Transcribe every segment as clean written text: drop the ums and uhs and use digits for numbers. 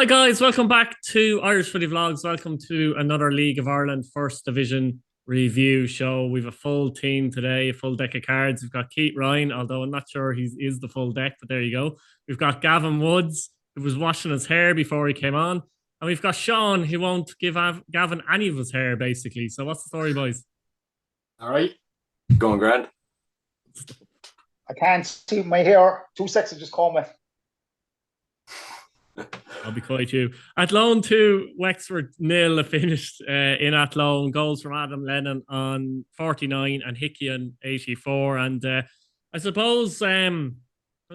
Hi guys, welcome back to Irish Footy Vlogs. Welcome to another League of Ireland First Division review show. We've a full team today, a full deck of cards. We've got Keith Ryan, although I'm not sure he is the full deck, but there you go. We've got Gavin Woods, who was washing his hair before he came on. And we've got Sean, who won't give Gavin any of his hair, basically. So what's the story, boys? All right. Going grand. I can't see my hair. 2 seconds, just call me. I'll be quite you. Athlone 2, Wexford 0 finished in Athlone. Goals from Adam Lennon on 49 and Hickey on 84. And I suppose I'll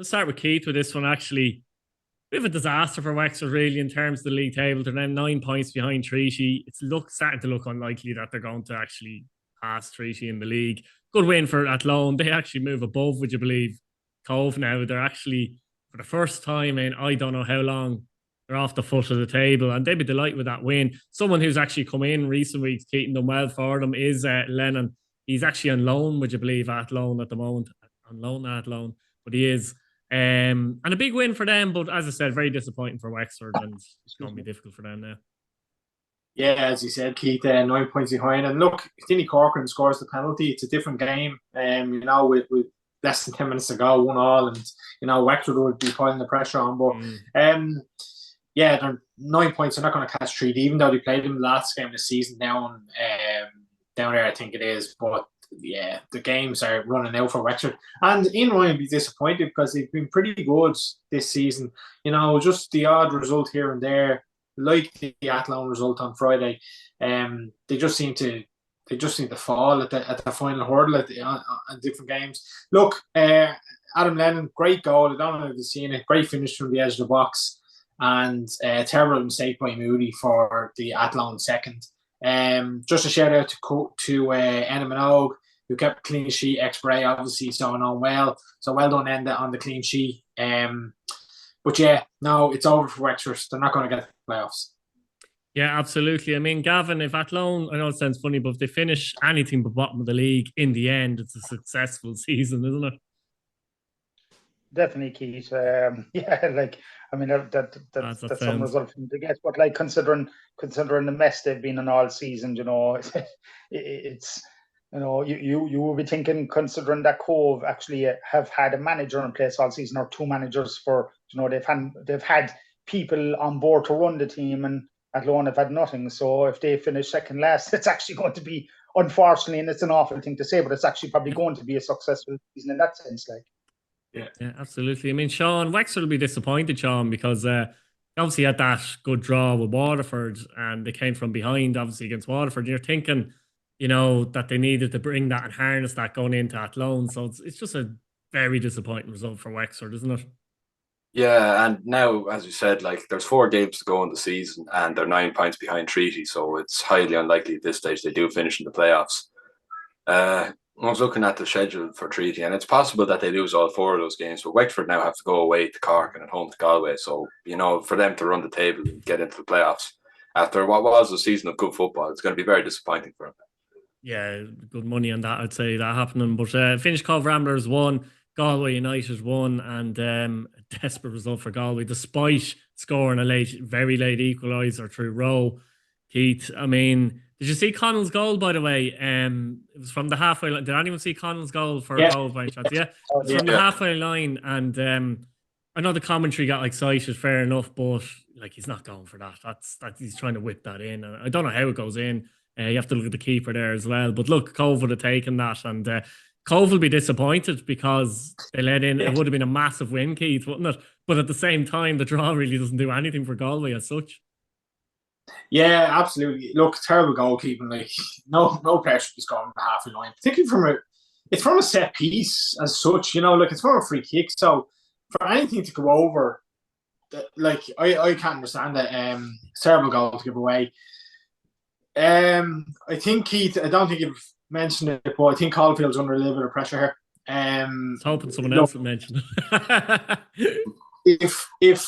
start with Keith with this one, actually. We have a disaster for Wexford, really, in terms of the league table. They're now 9 points behind Treaty. It's starting to look unlikely that they're going to actually pass Treaty in the league. Good win for Athlone. They actually move above, would you believe, Cobh now. They're actually, for the first time in I don't know how long, they're off the foot of the table, and they'd be delighted with that win. Someone who's actually come in recent weeks, keeping them well for them, is Lennon. He's actually on loan, would you believe, at Athlone at the moment. On loan at Athlone, but he is. And a big win for them, but as I said, very disappointing for Wexford, and it's going to be difficult for them now. Yeah, as you said, Keith, 9 points behind. And look, if Dinny Corcoran scores the penalty, it's a different game. With less than 10 minutes to go, 1-1, and Wexford would be putting the pressure on. But they're 9 points. They're not going to catch Treaty, even though they played them last game of the season down there, I think it is. But yeah, the games are running out for Wexford. And Ian Ryan will be disappointed because they've been pretty good this season. Just the odd result here and there, like the Athlone result on Friday. They just seem to fall at the final hurdle at different games. Look, Adam Lennon, great goal. I don't know if you've seen it. Great finish from the edge of the box. And a terrible mistake by Moody for the Athlone second. Just a shout out to Enna Minogue, who kept a clean sheet. Bray obviously is going on well. So well done, Enda, on the clean sheet. But yeah, no, it's over for Wexford. They're not going to get the playoffs. Yeah, absolutely. I mean, Gavin, if Athlone, I know it sounds funny, but if they finish anything but bottom of the league, in the end, it's a successful season, isn't it? Definitely, Keith. That's some result from the get. But considering the mess they've been in all season, it's you will be thinking, considering that Cobh actually have had a manager in place all season, or two managers for they've had people on board to run the team, and Athlone have had nothing. So if they finish second last, it's actually going to be, unfortunately, and it's an awful thing to say, but it's actually probably going to be a successful season in that sense, Yeah, absolutely. I mean, Sean, Wexford will be disappointed, Sean, because obviously had that good draw with Waterford, and they came from behind, obviously, against Waterford. You're thinking, that they needed to bring that and harness that going into Athlone. So it's just a very disappointing result for Wexford, isn't it? Yeah, and now, as you said, there's 4 games to go in the season, and they're 9 points behind Treaty, so it's highly unlikely at this stage they do finish in the playoffs. I was looking at the schedule for Treaty, and it's possible that they lose all 4 of those games, but Wexford now have to go away to Cork and at home to Galway. So, for them to run the table and get into the playoffs after what was a season of good football, it's going to be very disappointing for them. Yeah, good money on that, I'd say, that happening. But finished Cobh Ramblers 1, Galway United 1, and a desperate result for Galway, despite scoring a very late equaliser through Rowe. Keith, I mean, did you see Connell's goal, by the way? It was from the halfway line. Did anyone see Connell's goal for Cobh by any chance? Yeah, it's from the halfway line, and I know the commentary got excited, fair enough, but he's not going for that. That's he's trying to whip that in. I don't know how it goes in. You have to look at the keeper there as well. But look, Cobh would have taken that, and Cobh will be disappointed because they let in. It would have been a massive win, Keith, wouldn't it? But at the same time, the draw really doesn't do anything for Galway as such. Yeah, absolutely. Look, terrible goalkeeping. No pressure just going to the halfway line. Particularly it's from a set piece as such. It's from a free kick. So for anything to go over, I can't understand that. Terrible goal to give away. I think, Keith, I don't think you've mentioned it, but I think Caulfield's under a little bit of pressure here. I was hoping someone else would mention it.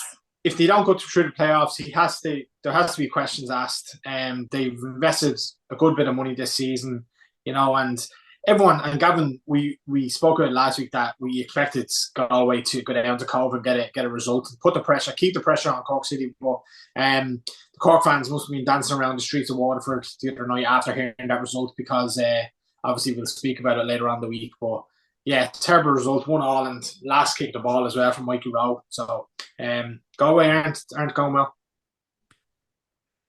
If they don't go through the playoffs, there has to be questions asked. They've invested a good bit of money this season, and everyone, and Gavin, we spoke about last week that we expected Galway to go down to Cobh and get a result, put the pressure, keep the pressure on Cork City. But the Cork fans must have been dancing around the streets of Waterford the other night after hearing that result, because obviously we'll speak about it later on in the week. But yeah, terrible result, 1-1, and last kick of the ball as well from Mikey Rowe. So Galway aren't going well.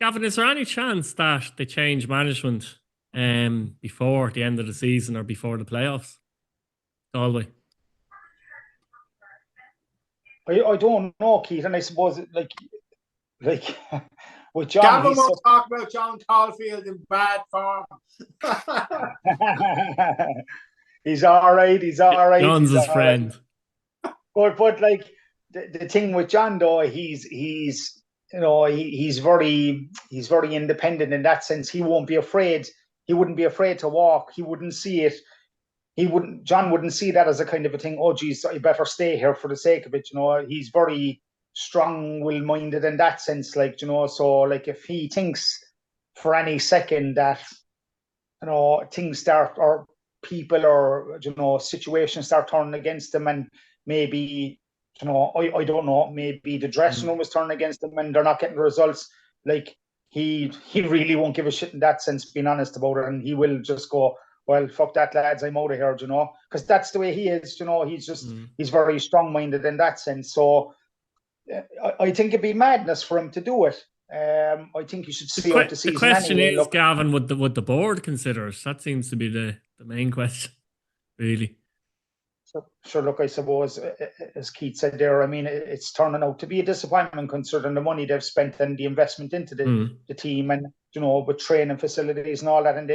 Gavin, is there any chance that they change management before the end of the season or before the playoffs? Galway. I don't know, Keith, and I suppose like with John, Gavin won't talk about John Caulfield in bad form. He's all right. John's his friend. But like the thing with John, though, he's very independent in that sense. He won't be afraid. He wouldn't be afraid to walk. He wouldn't see it. John wouldn't see that as a kind of a thing. Oh, geez, I better stay here for the sake of it. He's very strong-will-minded in that sense. So like if he thinks for any second that things start, or people, or situations start turning against him, and maybe I don't know, maybe the dressing room is turning against them and they're not getting the results. Like he really won't give a shit in that sense, being honest about it, and he will just go, well, fuck that, lads, I'm out of here, because that's the way he is. He's just he's very strong-minded in that sense. So I think it'd be madness for him to do it. I think you should see out the season. The question anyway. is, Gavin, would the board consider it? That seems to be the main question, really. Sure, look, I suppose, as Keith said there, I mean, it's turning out to be a disappointment considering the money they've spent and the investment into the team, and, with training facilities and all that. And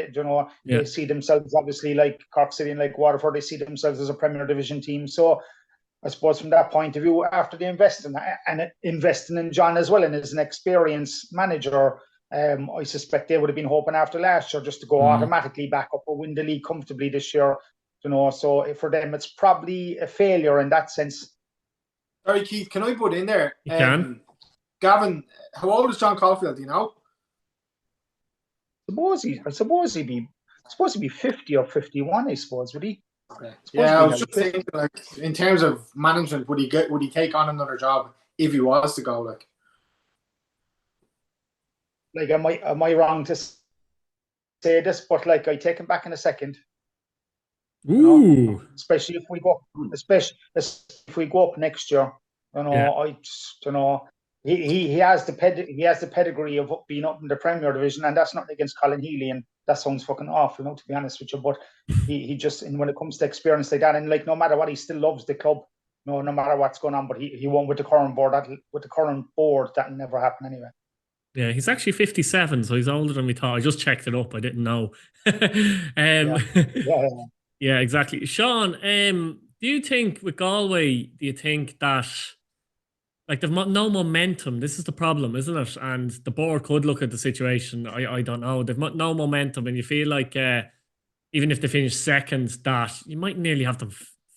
they see themselves, obviously, like Cork City and like Waterford, they see themselves as a Premier Division team. So I suppose from that point of view, after they investing in John as well, and as an experienced manager, I suspect they would have been hoping after last year just to go automatically back up or win the league comfortably this year. So for them, it's probably a failure in that sense. Sorry, Keith, can I put in there? You can. Gavin, how old is John Caulfield? Do you know? I suppose he'd be 50 or 51. I suppose, would he? Okay. Yeah, I was just thinking, like, in terms of management, would he take on another job if he was to go? Like, am I wrong to say this? But like, I take him back in a second. Ooh. Especially if we go up next year. He has the pedigree of being up in the Premier Division, and that's not against Colin Healy, and that sounds fucking awful, to be honest with you. But he just, and when it comes to experience like that, and like no matter what, he still loves the club. No matter what's going on, but he won't with the current board. That'll never happen anyway. Yeah, he's actually 57, so he's older than we thought. I just checked it up. I didn't know. Yeah, exactly. Sean, do you think with Galway, do you think that, like, they've no momentum? This is the problem, isn't it? And the board could look at the situation. I don't know. They've no momentum, and you feel like even if they finish second, that you might nearly have them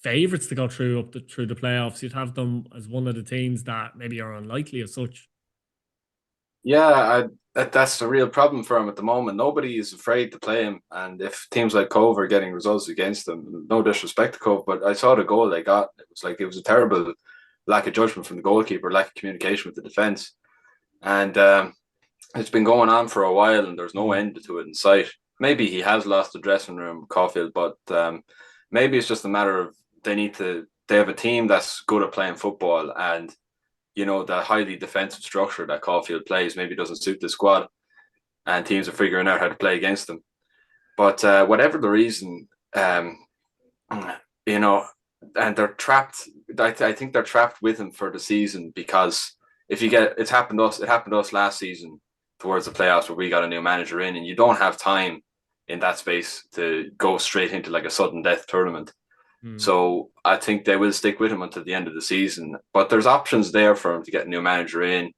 favourites to go through the playoffs. You'd have them as one of the teams that maybe are unlikely as such. Yeah, that's the real problem for him at the moment. Nobody is afraid to play him, and if teams like Cobh are getting results against them, no disrespect to Cobh, but I saw the goal they got. It was a terrible lack of judgment from the goalkeeper, lack of communication with the defence, and it's been going on for a while, and there's no end to it in sight. Maybe he has lost the dressing room, Caulfield, but maybe it's just a matter of they have a team that's good at playing football, and the highly defensive structure that Caulfield plays maybe doesn't suit the squad, and teams are figuring out how to play against them. But whatever the reason, and they're trapped. I think they're trapped with him for the season, because it happened to us last season towards the playoffs where we got a new manager in, and you don't have time in that space to go straight into like a sudden death tournament. So I think they will stick with him until the end of the season. But there's options there for him to get a new manager in.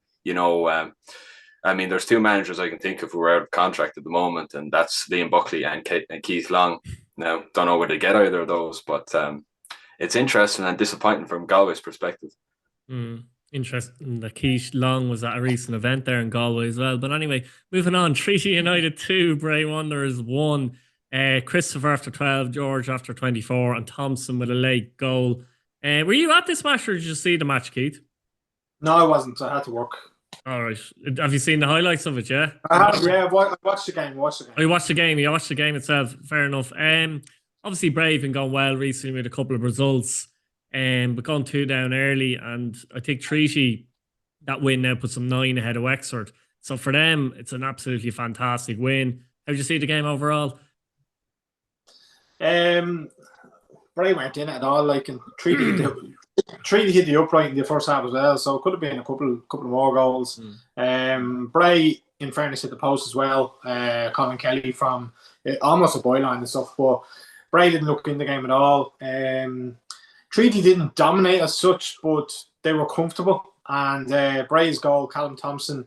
I mean, there's two managers I can think of who are out of contract at the moment, and that's Liam Buckley and Keith Long. Now, don't know where they get either of those, but it's interesting and disappointing from Galway's perspective. Interesting that Keith Long was at a recent event there in Galway as well. But anyway, moving on. Treaty United 2, Bray Wanderers 1. Christopher after 12, George after 24, and Thompson with a late goal. Were you at this match or did you see the match, Keith? No, I wasn't. I had to work. All right. Have you seen the highlights of it? Yeah. I have. Yeah, I watched the game. Oh, you watched the game. You watched the game itself. Fair enough. Obviously, Bray have been going well recently with a couple of results, but gone 2 down early, and I think Treaty, that win now puts them 9 ahead of Wexford. So for them, it's an absolutely fantastic win. How did you see the game overall? Bray weren't in it at all. Like, and Treaty hit the upright in the first half as well, so it could have been a couple of more goals. Bray, in fairness, hit the post as well. Colin Kelly from almost a byline and stuff, but Bray didn't look in the game at all. Treaty didn't dominate as such, but they were comfortable. And Bray's goal, Callum Thompson,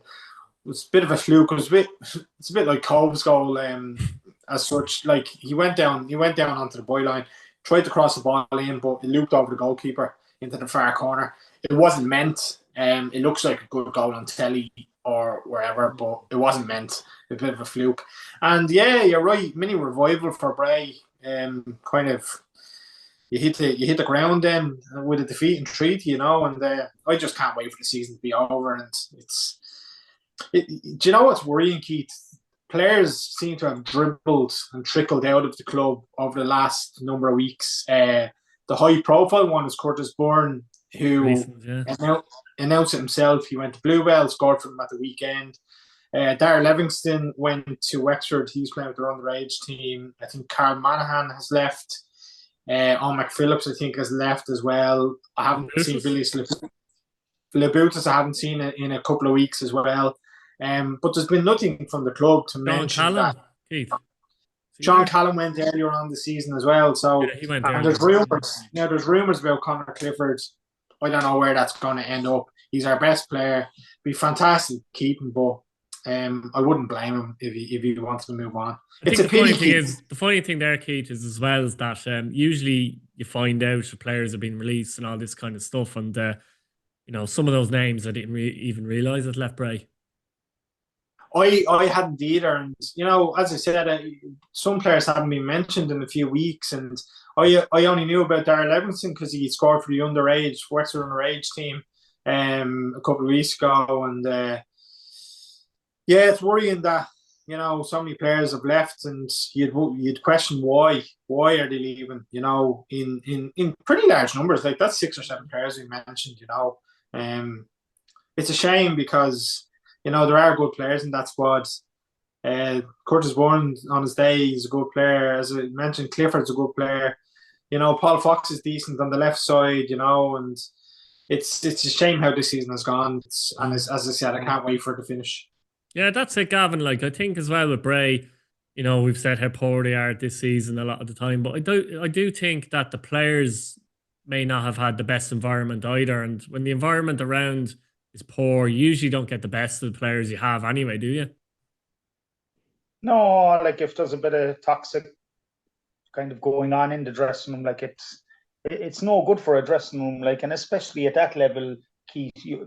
was a bit of a fluke. It's a bit like Cobh's goal as such. Like, he went down onto the byline, tried to cross the ball in, but it looped over the goalkeeper into the far corner. It wasn't meant. It looks like a good goal on telly or wherever, but it wasn't meant. A bit of a fluke. And yeah, you're right. Mini revival for Bray. Kind of, you hit the ground then with a defeat in Treaty, and I just can't wait for the season to be over. And do you know what's worrying, Keith? Players seem to have dribbled and trickled out of the club over the last number of weeks. The high-profile one is Curtis Byrne, who announced it himself. He went to Bluebell, scored for them at the weekend. Darrell Livingston went to Wexford. He's playing with their underage team. I think Carl Manahan has left. Owen McPhillips, I think, has left as well. I haven't seen Billy Labutus. I haven't seen it in a couple of weeks as well. But there's been nothing from the club to mention that. Sean Callum went earlier on the season as well. So he went there's rumours. There's rumours about Conor Clifford. I don't know where that's going to end up. He's our best player. Be fantastic to keep him, but I wouldn't blame him if he wanted to move on. It's a pity. The funny thing there, Keith, is as well is that usually you find out the players have been released and all this kind of stuff, and some of those names I didn't even realise had left Bray. I hadn't either, and as I said, some players haven't been mentioned in a few weeks, and I only knew about Darrell Livingston because he scored for the Wexford underage team a couple of weeks ago, and it's worrying that so many players have left, and you'd question why are they leaving? In pretty large numbers, like that's 6 or 7 players we mentioned. It's a shame because there are good players in that squad. Curtis Bourne on his day, he's a good player. As I mentioned, Clifford's a good player. Paul Fox is decent on the left side. And it's a shame how this season has gone. And as I said, I can't wait for it to finish. Yeah, that's it, Gavin. Like, I think as well with Bray, we've said how poor they are this season a lot of the time, but I do think that the players may not have had the best environment either. And when the environment around is poor, you usually don't get the best of the players you have anyway, do you? No, like if there's a bit of toxic kind of going on in the dressing room, like it's no good for a dressing room, like, and especially at that level, Keith, you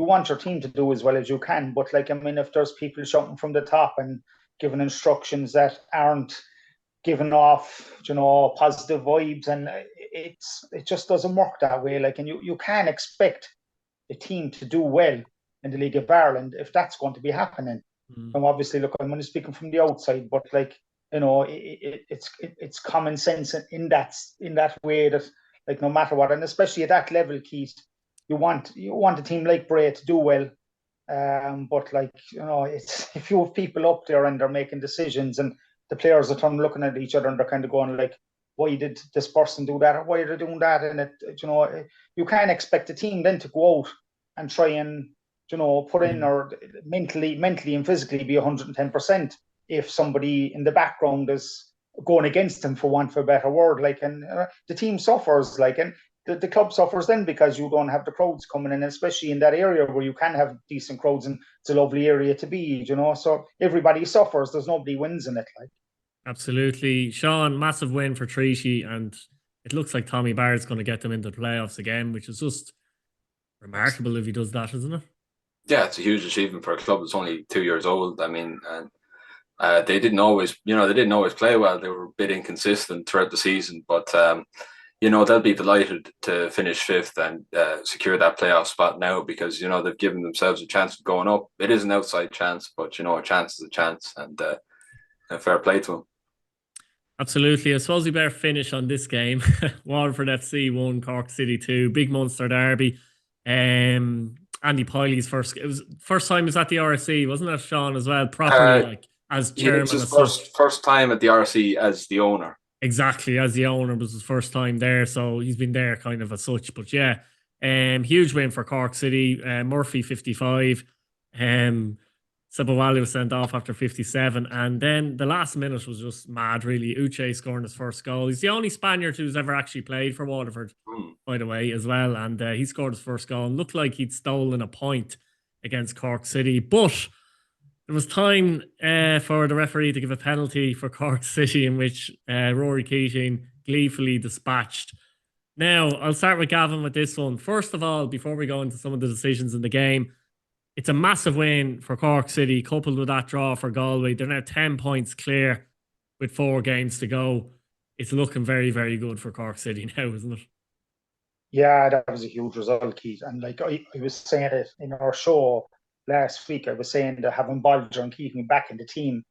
want your team to do as well as you can, but like, I mean, if there's people shouting from the top and giving instructions that aren't giving off, positive vibes, and it just doesn't work that way. Like, and you can't expect a team to do well in the League of Ireland if that's going to be happening. And obviously, look, I'm only speaking from the outside, but like, it's common sense in that way that, like, no matter what, and especially at that level, Keith, you want a team like Bray to do well, but like, it's if you have people up there and they're making decisions and the players are looking at each other and they're kind of going like, why did this person do that, or why are they doing that? And you can't expect the team then to go out and try and put in or mentally and physically be 110% if somebody in the background is going against them, for want of a better word. Like, and the team suffers, like, and the club suffers then because you don't have the crowds coming in, especially in that area where you can have decent crowds, and it's a lovely area to be, so everybody suffers. There's nobody wins in it, like. Absolutely. Sean, massive win for Treaty, and it looks like Tommy Barrett's going to get them into the playoffs again, which is just remarkable if he does that, isn't it? Yeah, it's a huge achievement for a club that's only 2 years old. I mean, and They didn't always play well. They were a bit inconsistent throughout the season, but they'll be delighted to finish fifth and secure that playoff spot now because they've given themselves a chance of going up. It is an outside chance, but a chance is a chance, and fair play to them. Absolutely. I suppose we better finish on this game. Waterford FC 1, Cork City 2. Big Munster derby. Andy Piley's first time he was at the RSC, wasn't it, Sean, as well? Properly, as chairman. It was his first time at the RSC as the owner. Exactly, as the owner was his first time there, so he's been there kind of as such. But yeah, huge win for Cork City. Murphy 55. Sebawali was sent off after 57, and then the last minute was just mad, really. Uche scoring his first goal. He's the only Spaniard who's ever actually played for Waterford, by the way, as well, and he scored his first goal and looked like he'd stolen a point against Cork City, but there was time for the referee to give a penalty for Cork City in which Rory Keating gleefully dispatched. Now, I'll start with Gavin with this one. First of all, before we go into some of the decisions in the game, it's a massive win for Cork City, coupled with that draw for Galway. They're now 10 points clear with 4 games to go. It's looking very, very good for Cork City now, isn't it? Yeah, that was a huge result, Keith. And like I was saying it in our show last week, I was saying that having Bolger and Keating back in the team,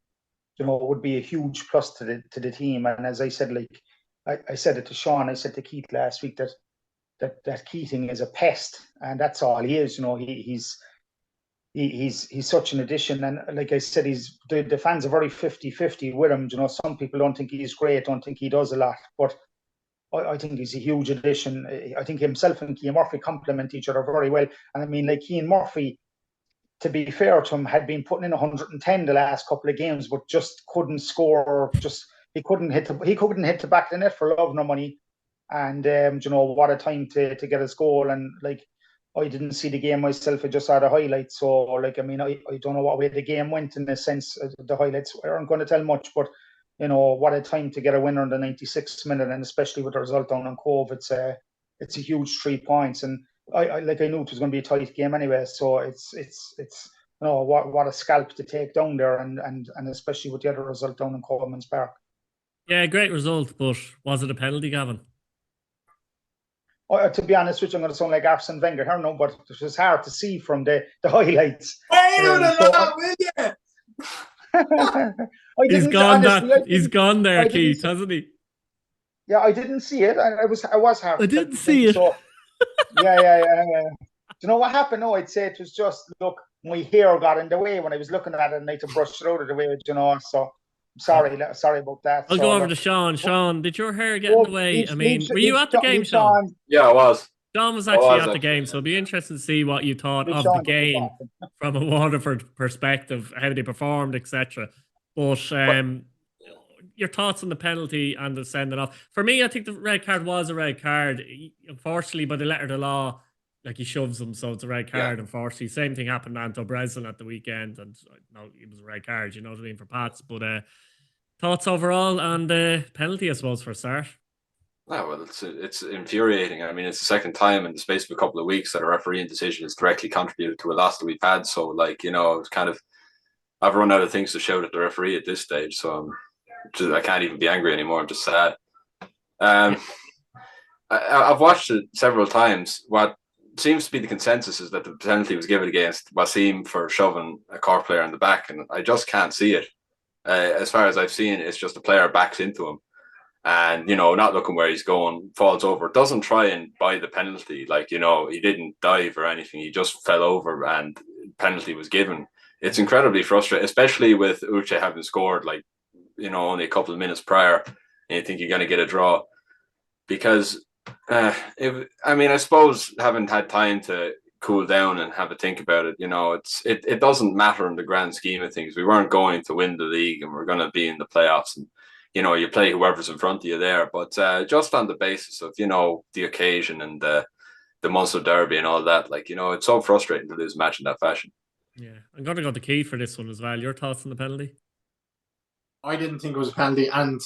would be a huge plus to the team. And as I said, like I said it to Sean, I said to Keith last week that Keating is a pest, and that's all he is. He's such an addition, and like I said, the fans are very 50-50 with him. Some people don't think he's great, don't think he does a lot, but I think he's a huge addition. I think himself and Cian Murphy complement each other very well. And I mean, like Cian Murphy, to be fair to him, had been putting in 110 the last couple of games, but just couldn't score. He couldn't hit the back of the net for love nor money. And what a time to get his goal. And like, I didn't see the game myself. I just saw the highlights. So, like, I mean, I don't know what way the game went in a sense. The highlights aren't going to tell much, but, what a time to get a winner in the 96th minute, and especially with the result down on Cobh, it's a huge 3 points. And I knew it was going to be a tight game anyway. So it's what a scalp to take down there, and especially with the other result down in Coleman's Park. Yeah, great result, but was it a penalty, Gavin? To be honest with you, I'm going to sound like Arsene Wenger here now, but it was hard to see from the highlights. He's gone there, Keith, hasn't he? Yeah, I didn't see it. I was hard. I didn't see it. So, yeah. Do you know what happened? No, I'd say it was just, look, my hair got in the way when I was looking at it, and I had to brush it out of the way, so... Sorry about that. I'll go over to Sean. Sean, did your hair get in the way? Were you at the game, Sean? Yeah, I was. Sean was actually at the game, so it'll be interesting to see what you thought of the game from a Waterford perspective, how they performed, etc. But your thoughts on the penalty and the sending off? For me, I think the red card was a red card. Unfortunately, by the letter of the law, like, he shoves him, so it's a red card, unfortunately. Same thing happened to Anto Breslin at the weekend, and no, it was a red card, you know what I mean, for Pats. But thoughts overall on the penalty, I suppose, for a start? Oh, well, it's infuriating. I mean, it's the second time in the space of a couple of weeks that a refereeing decision has directly contributed to a loss that we've had. So, like, it's kind of, I've run out of things to shout at the referee at this stage, so I can't even be angry anymore. I'm just sad. I've watched it several times. What seems to be the consensus is that the penalty was given against Wasim for shoving a Cork player in the back, and I just can't see it. As far as I've seen, it's just a player backs into him and, not looking where he's going, falls over, doesn't try and buy the penalty. Like, he didn't dive or anything. He just fell over and penalty was given. It's incredibly frustrating, especially with Uche having scored, like, only a couple of minutes prior, and you think you're going to get a draw. Because I suppose having had time to cool down and have a think about it, it doesn't matter in the grand scheme of things. We weren't going to win the league, and we're going to be in the playoffs, and you play whoever's in front of you there. But just on the basis of the occasion and the Munster derby and all that, like, it's so frustrating to lose a match in that fashion. Yeah, I'm going to go to Keith for this one as well. Your thoughts on the penalty? I didn't think it was a penalty, and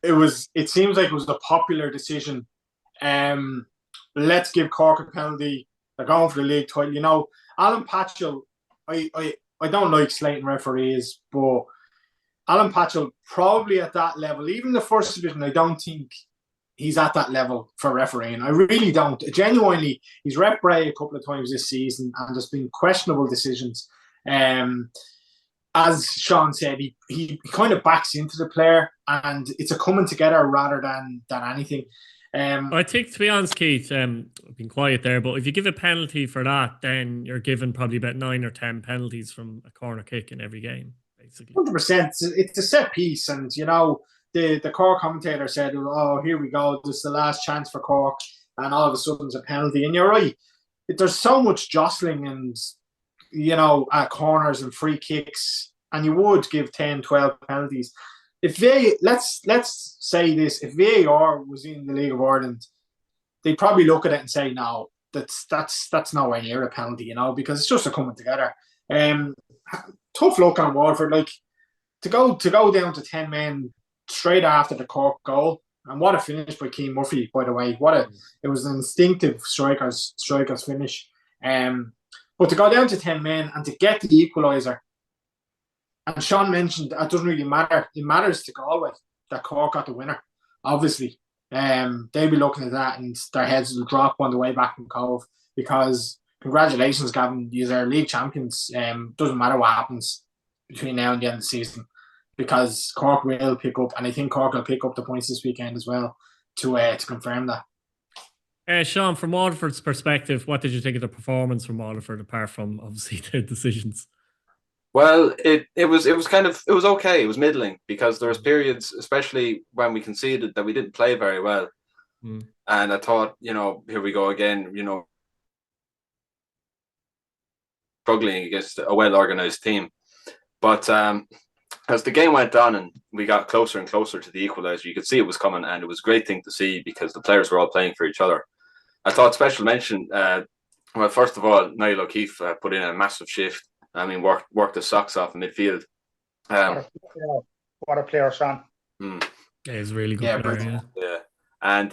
it seems like it was a popular decision. Let's give Cork a penalty. They're going for the league title. Alan Patchell, I don't like slating referees, but Alan Patchell probably at that level. Even the first division, I don't think he's at that level for refereeing. I really don't. Genuinely, he's rep Bray a couple of times this season, and there's been questionable decisions. As Sean said, he kind of backs into the player, and it's a coming together rather than anything. I think, to be honest, Keith, I've been quiet there, but if you give a penalty for that, then you're given probably about 9 or 10 penalties from a corner kick in every game, basically. 100%. It's a set piece, and the Cork commentator said, "Oh, here we go. This is the last chance for Cork," and all of a sudden it's a penalty. And you're right. There's so much jostling and at corners and free kicks, and you would give 10, 12 penalties. If let's say this, if VAR was in the League of Ireland, they'd probably look at it and say, no, that's nowhere near a penalty, because it's just a coming together. Tough luck on Waterford, like to go down to 10 men straight after the Cork goal, and what a finish by Keane Murphy, by the way. It was an instinctive striker's finish. But to go down to 10 men and to get the equaliser. And Sean mentioned it doesn't really matter. It matters to Galway that Cork got the winner. Obviously, they'll be looking at that and their heads will drop on the way back from Cobh, because congratulations, Gavin. These are league champions. Doesn't matter what happens between now and the end of the season, because Cork will pick up, and I think Cork will pick up the points this weekend as well to confirm that. Sean, from Waterford's perspective, what did you think of the performance from Waterford, apart from obviously the decisions? Well, it was okay. It was middling, because there was periods, especially when we conceded, that we didn't play very well. And I thought, here we go again, struggling against a well-organised team. But as the game went on and we got closer and closer to the equaliser, you could see it was coming, and it was a great thing to see, because the players were all playing for each other. I thought special mention, well, first of all, Niall O'Keefe put in a massive shift. I mean, worked the socks off in midfield. What a player, Sean. Yeah, he's a really good player. Yeah. And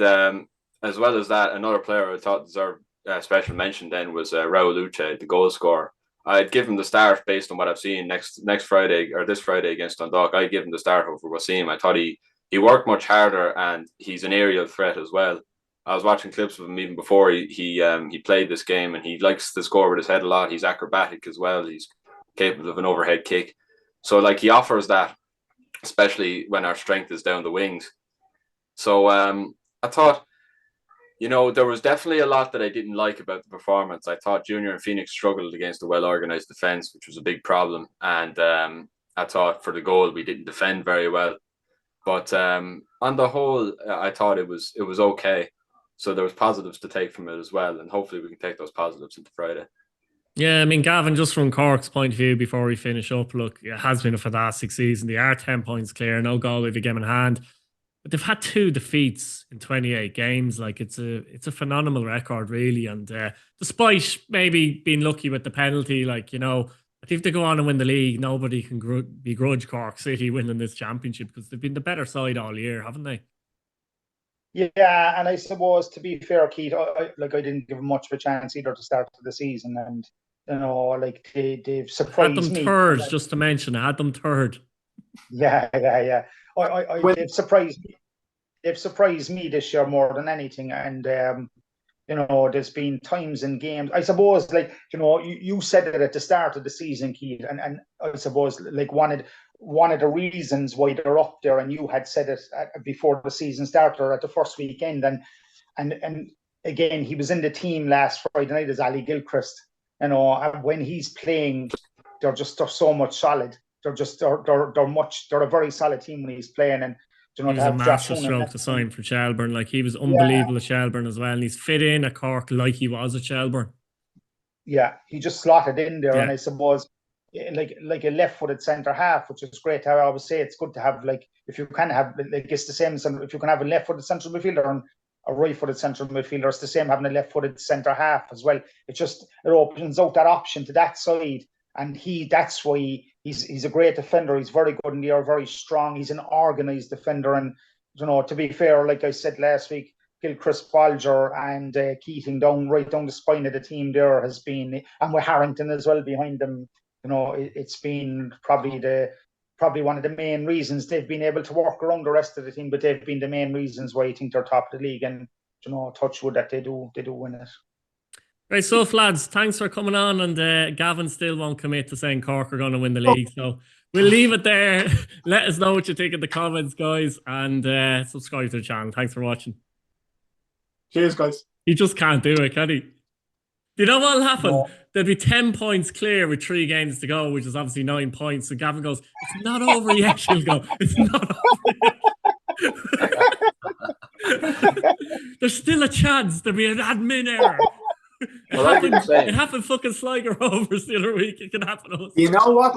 as well as that, another player I thought deserved special mention then was Raoul Uche, the goal scorer. I'd give him the start based on what I've seen next Friday, or this Friday, against Dundalk. I'd give him the start over Wasim. I thought he worked much harder, and he's an aerial threat as well. I was watching clips of him even before he played this game, and he likes to score with his head a lot. He's acrobatic as well. He's capable of an overhead kick. So, he offers that, especially when our strength is down the wings. So I thought, there was definitely a lot that I didn't like about the performance. I thought Junior and Phoenix struggled against a well-organised defence, which was a big problem. And I thought for the goal, we didn't defend very well. But on the whole, I thought it was okay. So there was positives to take from it as well, and hopefully we can take those positives into Friday. Yeah, I mean, Gavin, just from Cork's point of view, before we finish up, look, it has been a fantastic season. They are 10 points clear, no goal with a game in hand. But they've had 2 defeats in 28 games. It's a phenomenal record, really. And despite maybe being lucky with the penalty, I think if they go on and win the league, nobody can begrudge Cork City winning this championship, because they've been the better side all year, haven't they? Yeah, and I suppose, to be fair, Keith, I didn't give them much of a chance either to start the season, and they've surprised me. Had them third, just to mention. I had them third. Yeah. They've surprised me. They've surprised me this year more than anything, and there's been times in games. I suppose, you said it at the start of the season, Keith, and I suppose one of the reasons why they're up there, and you had said it before the season started, or at the first weekend, and again, he was in the team last Friday night as Ali Gilchrist. When he's playing, they're so much solid. They're a very solid team when he's playing, and he was a massive stroke to sign for Shelburne. He was unbelievable at Shelburne as well, and he's fit in at Cork like he was at Shelburne. Yeah, he just slotted in there, and I suppose, like a left-footed centre half, which is great. I always say it's good to have, if you can have, it's the same. If you can have a left-footed central midfielder and a right-footed central midfielder, it's the same having a left-footed centre half as well. It opens out that option to that side, and that's why he's a great defender. He's very good in the air, very strong. He's an organised defender, and to be fair, like I said last week, Gilchrist, Bolger, and Keating right down the spine of the team there has been, and with Harrington as well behind them. It's been probably the probably one of the main reasons they've been able to work around the rest of the team, but they've been the main reasons why I think they're top of the league, and touch wood that they do win it. Right, so lads, thanks for coming on, and Gavin still won't commit to saying Cork are going to win the league, so we'll leave it there. Let us know what you think in the comments, guys, and subscribe to the channel. Thanks for watching. Cheers, guys. He just can't do it, can he? Do you know what'll happen? No. There'll be 10 points clear with 3 games to go, which is obviously 9 points. So Gavin goes, "It's not over yet." She'll go, "It's not over yet." There's still a chance there'll be an admin error. It happened fucking Sligo Rovers the other week. It can happen to us. You know what?